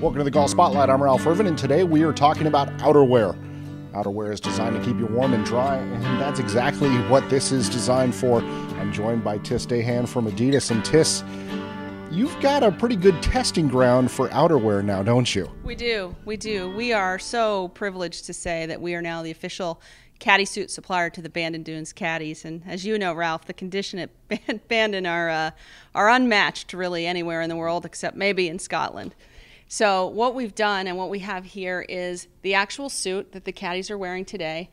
Welcome to the Golf Spotlight. I'm Ralph Irvin, and today we are talking about outerwear. Outerwear is designed to keep you warm and dry, and that's exactly what this is designed for. I'm joined by Tis Dahan from Adidas, and Tis, you've got a pretty good testing ground for outerwear now, don't you? We do. We are so privileged to say that we are now the official caddy suit supplier to the Bandon Dunes caddies. And as you know, Ralph, the condition at Bandon are unmatched really anywhere in the world except maybe in Scotland. So what we've done and what we have here is the actual suit that the caddies are wearing today.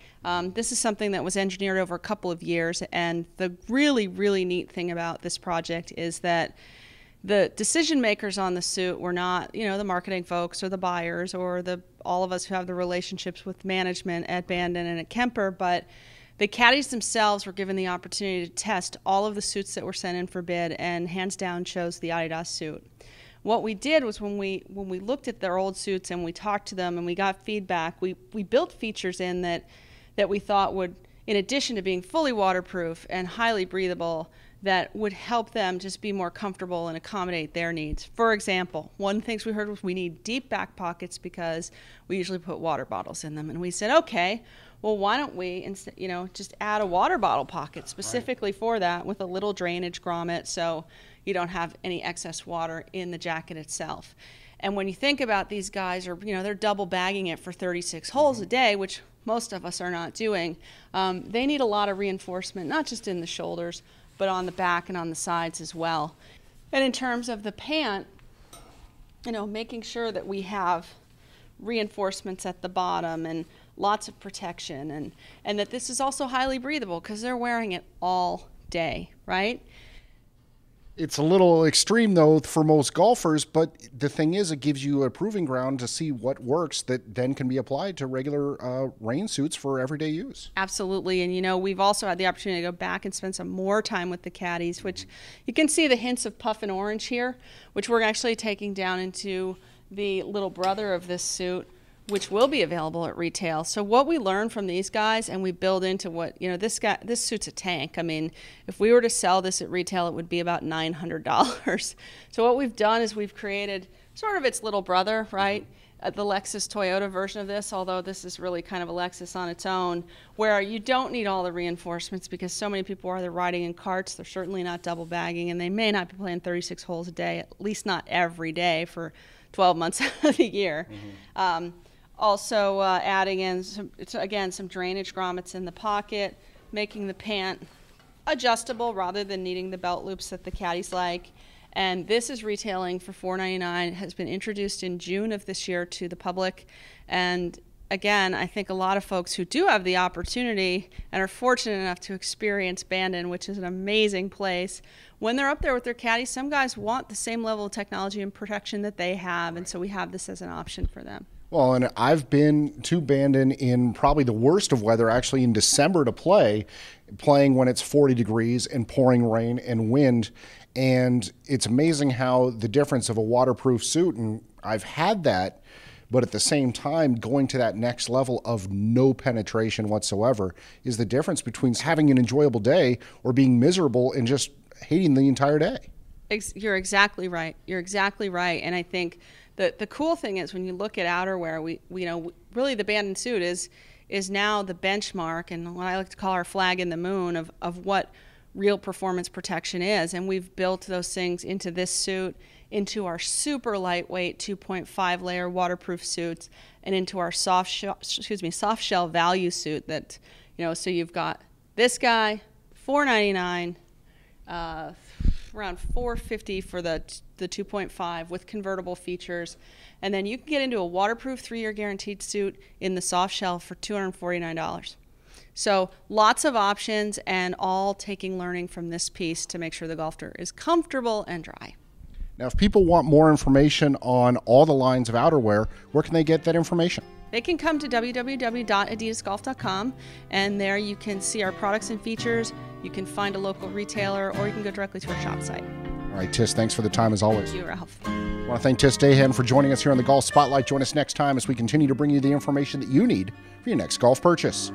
This is something that was engineered over a couple of years, and the really, really neat thing about this project is that the decision makers on the suit were not, the marketing folks or the buyers or all of us who have the relationships with management at Bandon and at Kemper, but the caddies themselves were given the opportunity to test all of the suits that were sent in for bid, and hands down chose the adidas suit. What we did was when we looked at their old suits and we talked to them and we got feedback, we built features in that we thought would, in addition to being fully waterproof and highly breathable, that would help them just be more comfortable and accommodate their needs. For example, one of the things we heard was we need deep back pockets because we usually put water bottles in them. And we said, okay, well, why don't we just add a water bottle pocket specifically for that with a little drainage grommet so you don't have any excess water in the jacket itself. And when you think about these guys they're double bagging it for 36 holes a day, which most of us are not doing, they need a lot of reinforcement, not just in the shoulders, but on the back and on the sides as well. And in terms of the pant, making sure that we have reinforcements at the bottom and lots of protection, and that this is also highly breathable because they're wearing it all day, right? It's a little extreme, though, for most golfers, but the thing is, it gives you a proving ground to see what works that then can be applied to regular rain suits for everyday use. Absolutely, and we've also had the opportunity to go back and spend some more time with the caddies, which you can see the hints of puff and orange here, which we're actually taking down into the little brother of this suit, which will be available at retail. So what we learn from these guys and we build into what, this suit's a tank. I mean, if we were to sell this at retail, it would be about $900. So what we've done is we've created sort of its little brother, right? The Lexus Toyota version of this, although this is really kind of a Lexus on its own, where you don't need all the reinforcements because so many people are riding in carts, they're certainly not double bagging, and they may not be playing 36 holes a day, at least not every day for 12 months of the year. Mm-hmm. Also adding in, some drainage grommets in the pocket, making the pant adjustable rather than needing the belt loops that the caddies like. And this is retailing for $4.99. It has been introduced in June of this year to the public. And again, I think a lot of folks who do have the opportunity and are fortunate enough to experience Bandon, which is an amazing place, when they're up there with their caddies, some guys want the same level of technology and protection that they have. And so we have this as an option for them. Well, and I've been to Bandon in probably the worst of weather, actually in December to playing when it's 40 degrees and pouring rain and wind. And it's amazing how the difference of a waterproof suit, and I've had that, but at the same time, going to that next level of no penetration whatsoever is the difference between having an enjoyable day or being miserable and just hating the entire day. You're exactly right. And I think the cool thing is when you look at outerwear, we really the Bandon suit is now the benchmark and what I like to call our flag in the moon of what real performance protection is. And we've built those things into this suit, into our super lightweight 2.5 layer waterproof suits, and into our soft shell value suit that, so you've got this guy, $4.99, around $450 for the 2.5 with convertible features, and then you can get into a waterproof 3-year guaranteed suit in the soft shell for $249. So lots of options, and all taking learning from this piece to make sure the golfer is comfortable and dry. Now, if people want more information on all the lines of outerwear, where can they get that information? They can come to www.adidasgolf.com, and there you can see our products and features. You can find a local retailer, or you can go directly to our shop site. All right, Tis, thanks for the time as always. Thank you, Ralph. I want to thank Tis Dahan for joining us here on the Golf Spotlight. Join us next time as we continue to bring you the information that you need for your next golf purchase.